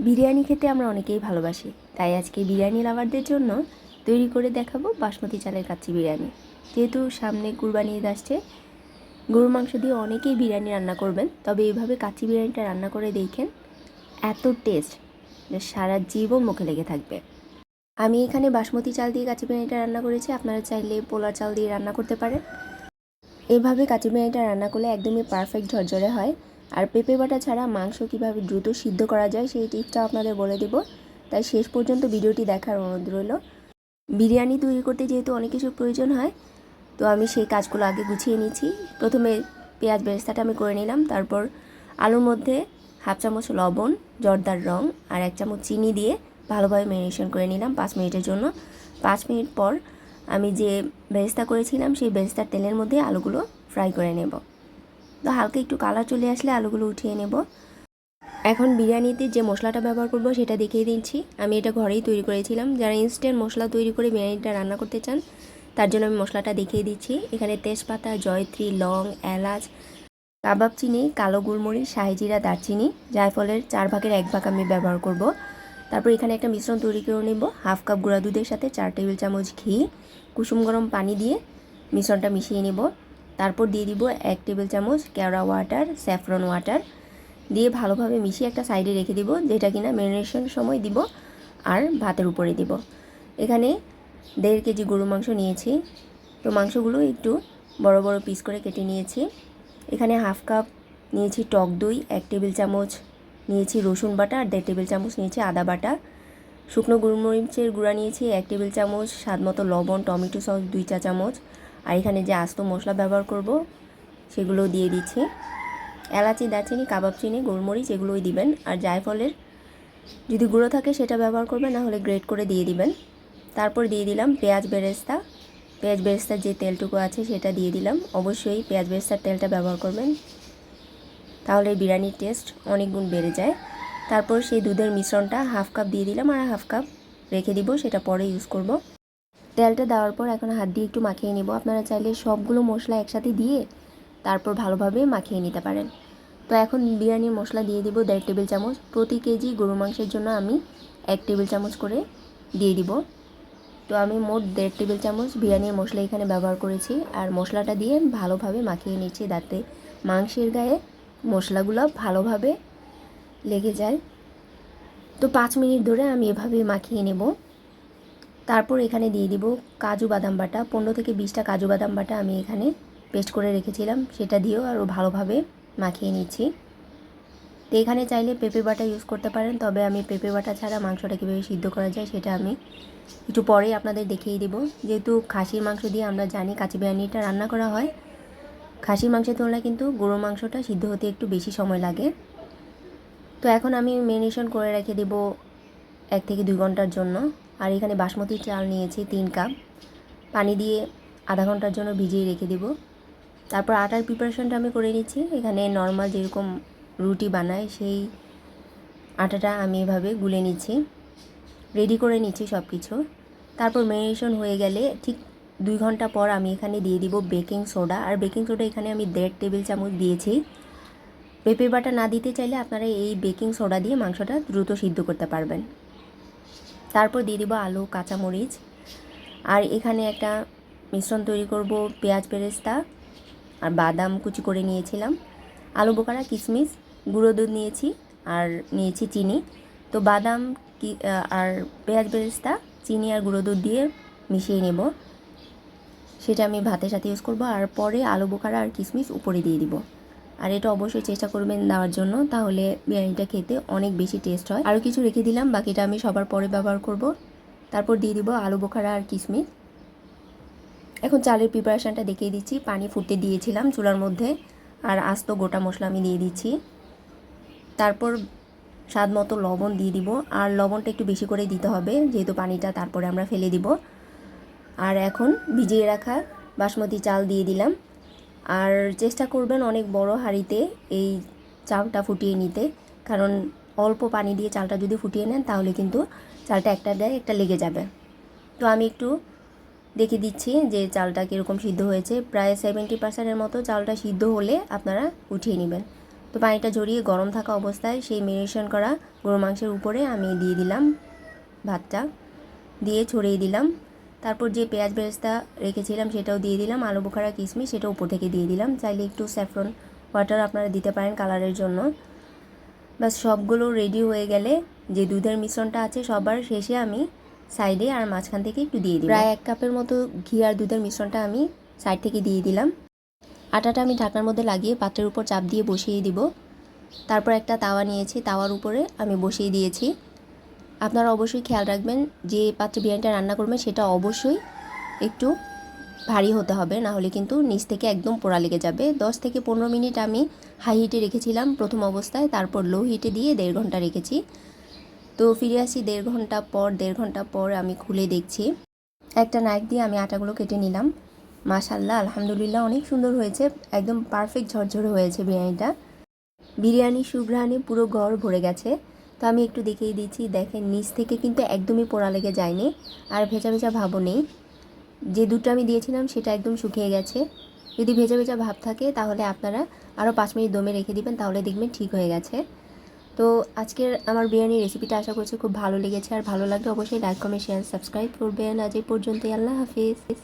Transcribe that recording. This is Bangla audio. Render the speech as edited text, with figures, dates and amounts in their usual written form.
বিরিয়ানি খেতে আমরা অনেকেই ভালোবাসি, তাই আজকে বিরিয়ানি লাভারদের জন্য তৈরি করে দেখাবো বাসমতি চালের কাচ্চি বিরিয়ানি। যেহেতু সামনে কুরবানি ঈদ আসছে, গরুর মাংস দিয়ে অনেকেই বিরিয়ানি রান্না করবেন, তবে এইভাবে কাচ্চি বিরিয়ানিটা রান্না করে দেখেন, এত টেস্ট যে সারা জীবন মুখে লেগে থাকবে। আমি এখানে বাসমতি চাল দিয়ে কাচ্চি বিরিয়ানিটা রান্না করেছি, আপনারা চাইলে পোলার চাল দিয়ে রান্না করতে পারেন। এভাবে কাচ্চি বিরিয়ানিটা রান্না করলে একদমই পারফেক্ট ঝরঝরে হয়। আর পেঁপে বাটা ছাড়া মাংস কীভাবে দ্রুত সিদ্ধ করা যায় সেই টিপসটাও আপনাদের বলে দেব, তাই শেষ পর্যন্ত ভিডিওটি দেখার অনুরোধ রইল। বিরিয়ানি তৈরি করতে যেহেতু অনেক কিছু প্রয়োজন হয়, তো আমি সেই কাজগুলো আগে গুছিয়ে নিচ্ছি। প্রথমে পেঁয়াজ বেরেস্তাটা আমি করে নিলাম, তারপর আলুর মধ্যে হাফ চামচ লবণ, জর্দার রং আর 1 চামচ চিনি দিয়ে ভালোভাবে ম্যারিনেশন করে নিলাম 5 মিনিটের জন্য। 5 মিনিট পর আমি যে বেরেস্তা করেছিলাম সেই বেরেস্তার তেলের মধ্যে আলুগুলো ফ্রাই করে নেব। তো হালকা একটু কালার চলে আসলে আলুগুলো উঠিয়ে নেব। এখন বিরিয়ানিতে যে মশলাটা ব্যবহার করব সেটা দেখিয়ে দিচ্ছি। আমি এটা ঘরেই তৈরি করেছিলাম। যারা ইনস্ট্যান্ট মশলা তৈরি করে বিরিয়ানিটা রান্না করতে চান তার জন্য আমি মশলাটা দেখিয়ে দিচ্ছি। এখানে তেজপাতা, জয়ত্রী, লং, এলাচ, কাবাব চিনি, কালো গোলমরিচ, শাহি জিরা, দারচিনি, জায়ফলের 4 ভাগের 1 ভাগ আমি ব্যবহার করব। তারপর এখানে একটা মিশ্রণ তৈরি করে নেব। হাফ কাপ গুঁড়া দুধের সাথে 4 টেবিল চামচ ঘি, কুসুম গরম পানি দিয়ে মিশ্রণটা মিশিয়ে নেব। তারপর দিয়ে দিব 1 টেবিল চামচ কেওড়া ওয়াটার, স্যাফরন ওয়াটার দিয়ে ভালোভাবে মিশিয়ে একটা সাইডে রেখে দিব, যেটা কিনা ম্যারিনেশন সময় দিব আর ভাতের উপরে দিব। এখানে 1.5 কেজি গরু মাংস নিয়েছি, তো মাংসগুলো একটু বড় বড় পিস করে কেটে নিয়েছি। এখানে হাফ কাপ নিয়েছি টক দই, 1 টেবিল চামচ নিয়েছি রসুন বাটা আর 1.5 টেবিল চামচ নিয়েছি আদা বাটা। শুকনো গোলমরিচের গুঁড়া নিয়েছি 1 টেবিল চামচ, স্বাদ মতো লবণ, টমেটো সস 2 চা চামচ। আর এখানে যে আস্ত মশলা ব্যবহার করব সেগুলো দিয়ে দিচ্ছি। এলাচি, দারচিনি, কাবাব চিনি, গোলমরিচ এগুলোই দিবেন। আর জায়ফলের যদি গুঁড়ো থাকে সেটা ব্যবহার করবেন, না হলে গ্রেট করে দিয়ে দিবেন। তারপর দিয়ে দিলাম পেঁয়াজ বেরেস্তার যে তেলটুকু আছে সেটা দিয়ে দিলাম। অবশ্যই পেঁয়াজ বেরেস্তার তেলটা ব্যবহার করবেন, তাহলে বিরিয়ানির টেস্ট অনেক গুণ বেড়ে যায়। তারপর সেই দুধের মিশ্রণটা হাফ কাপ দিয়ে দিলাম আর হাফ কাপ রেখে দিব, সেটা পরে ইউজ করব। তেলটা দেওয়ার পর এখন হাত দিয়ে একটু মাখিয়ে নেব। আপনারা চাইলে সবগুলো মশলা একসাথে দিয়ে তারপর ভালোভাবে মাখিয়ে নিতে পারেন। তো এখন বিরিয়ানির মশলা দিয়ে দিব 1.5 টেবিল চামচ। প্রতি কেজি গরু মাংসের জন্য আমি 1 টেবিল চামচ করে দিয়ে দিব। তো আমি মোট 1.5 টেবিল চামচ বিরিয়ানির মশলা এখানে ব্যবহার করেছি। আর মশলাটা দিয়ে ভালোভাবে মাখিয়ে নিচ্ছি, যাতে মাংসের গায়ে মশলাগুলো ভালোভাবে লেগে যায়। তো 5 মিনিট ধরে আমি এভাবে মাখিয়ে নেব। তারপর এখানে দিয়ে দিব কাজু বাদাম বাটা, 15 থেকে 20টা কাজু বাদাম বাটা আমি এখানে পেস্ট করে রেখেছিলাম, সেটা দিয়েও আরও ভালোভাবে মাখিয়ে নিচ্ছি। তো এখানে চাইলে পেঁপে বাটা ইউজ করতে পারেন, তবে আমি পেঁপে বাটা ছাড়া মাংসটা কীভাবে সিদ্ধ করা যায় সেটা আমি একটু পরেই আপনাদের দেখিয়ে দেব। যেহেতু খাসির মাংস দিয়ে আমরা জানি কাচ্চি বিরিয়ানিটা রান্না করা হয়, খাসির মাংসের তুলনায় কিন্তু গরুর মাংসটা সিদ্ধ হতে একটু বেশি সময় লাগে। তো এখন আমি ম্যারিনেশন করে রেখে দেব 1 থেকে 2 ঘন্টার জন্য। আর এখানে বাসমতি চাল নিয়েছি 3 কাপ, পানি দিয়ে আধা ঘন্টার জন্য ভিজিয়ে রেখে দেব। তারপর আটার প্রিপারেশনটা আমি করে নিচ্ছি। এখানে নর্মাল যেরকম রুটি বানায় সেই আটাটা আমি এভাবে গুলে নিচ্ছি, রেডি করে নিচ্ছি সব কিছু। তারপর ম্যারিনেশন হয়ে গেলে ঠিক 2 ঘন্টা পর আমি এখানে দিয়ে দিব বেকিং সোডা। আর বেকিং সোডা এখানে আমি 1.5 টেবিল চামচ দিয়েছি। পেঁপে বাটা না দিতে চাইলে আপনারা এই বেকিং সোডা দিয়ে মাংসটা দ্রুত সিদ্ধ করতে পারবেন। তারপর দিয়ে দিব আলু, কাঁচামরিচ। আর এখানে একটা মিশ্রণ তৈরি করব, পেঁয়াজ বেরেস্তা আর বাদাম কুচি করে নিয়েছিলাম, আলু বোখারা, কিশমিশ, গুঁড়ো দুধ নিয়েছি আর নিয়েছি চিনি। তো বাদাম আর পেঁয়াজ বেরেস্তা, চিনি আর গুঁড়ো দুধ দিয়ে মিশিয়ে নেব, সেটা আমি ভাতের সাথে ইউজ করব। আর পরে আলু বোখারা আর কিশমিশ উপরে দিয়ে দিব। আর এটা অবশ্যই চেষ্টা করবেন দেওয়ার জন্য, তাহলে বিরিয়ানিটা খেতে অনেক বেশি টেস্ট হয়। আরও কিছু রেখে দিলাম, বাকিটা আমি সবার পরে ব্যবহার করব। তারপর দিয়ে দিব আলু বোখারা আর কিশমিশ। এখন চালের প্রিপারেশানটা দেখিয়ে দিচ্ছি। পানি ফুটতে দিয়েছিলাম চুলার মধ্যে, আর আস্ত গোটা মশলা আমি দিয়ে দিচ্ছি। তারপর স্বাদ মতো লবণ দিয়ে দিব, আর লবণটা একটু বেশি করে দিতে হবে যেহেতু পানিটা তারপরে আমরা ফেলে দিব। আর এখন ভিজিয়ে রাখা বাসমতি চাল দিয়ে দিলাম। আর চেষ্টা করবেন অনেক বড় হাঁড়িতে এই চালটা ফুটিয়ে নিতে, কারণ অল্প পানি দিয়ে চালটা যদি ফুটিয়ে নেন তাহলে কিন্তু চালটা একটা গায়ে একটা লেগে যাবে। তো আমি একটু দেখে দিচ্ছি যে চালটা কীরকম সিদ্ধ হয়েছে। প্রায় 70% মতো চালটা সিদ্ধ হলে আপনারা উঠিয়ে নেবেন। তো পানিটা ঝরিয়ে গরম থাকা অবস্থায় সেই ম্যারিনেশন করা গরুর মাংসের উপরে আমি দিয়ে দিলাম ভাতটা, দিয়ে ছড়িয়ে দিলাম। তারপর যে পেঁয়াজ বেরেস্তা রেখেছিলাম সেটাও দিয়ে দিলাম, আলু বোখারা কিশমিশ সেটা উপর থেকে দিয়ে দিলাম। চাইলে একটু স্যাফরন ওয়াটার আপনারা দিতে পারেন কালারের জন্য। বাস সবগুলো রেডি হয়ে গেলে যে দুধের মিশ্রণটা আছে সবার শেষে আমি সাইডে আর মাঝখান থেকে একটু দিয়ে দিই। প্রায় 1 কাপের মতো ঘি আর দুধের মিশ্রণটা আমি সাইড থেকে দিয়ে দিলাম। আটাটা আমি ঢাকনার মধ্যে লাগিয়ে পাত্রের উপর চাপ দিয়ে বসিয়ে দিব। তারপর একটা তাওয়া নিয়েছি, তাওয়ার উপরে আমি বসিয়ে দিয়েছি। আপনারা অবশ্যই খেয়াল রাখবেন যে পাত্রে বিরিয়ানিটা রান্না করবেন সেটা অবশ্যই একটু ভারী হতে হবে, না হলে কিন্তু নিচ থেকে একদম পোড়া লেগে যাবে। 10 থেকে 15 মিনিট আমি হাই হিটে রেখেছিলাম প্রথম অবস্থায়, তারপর লো হিটে দিয়ে 1.5 ঘন্টা রেখেছি। তো ফিরে আসি 1.5 ঘন্টা পর আমি খুলে দেখছি। একটা নাইফ দিয়ে আমি আটাগুলো কেটে নিলাম। মাশাআল্লাহ, আলহামদুলিল্লাহ, অনেক সুন্দর হয়েছে, একদম পারফেক্ট ঝরঝরে হয়েছে বিরিয়ানিটা। বিরিয়ানির সুঘ্রাণে পুরো ঘর ভরে গেছে। তো আমি একটু দেখিয়ে দিচ্ছি, দেখেন নিচ থেকে কিন্তু একদমই পোড়া লেগে যায়নি, আর ভেজা ভেজা ভাবও নেই। যে দুধটা আমি দিয়েছিলাম সেটা একদম শুকিয়ে গেছে। যদি ভেজা ভেজা ভাব থাকে তাহলে আপনারা আরও 5 মিনিট দমে রেখে দিবেন, তাহলে দেখবেন ঠিক হয়ে গেছে। তো আজকের আমার বিরিয়ানির রেসিপিটা আশা করছি খুব ভালো লেগেছে, আর ভালো লাগলে অবশ্যই লাইক কমেন্ট শেয়ার সাবস্ক্রাইব করবেন। আজ এই পর্যন্তই, আল্লাহ হাফিজ।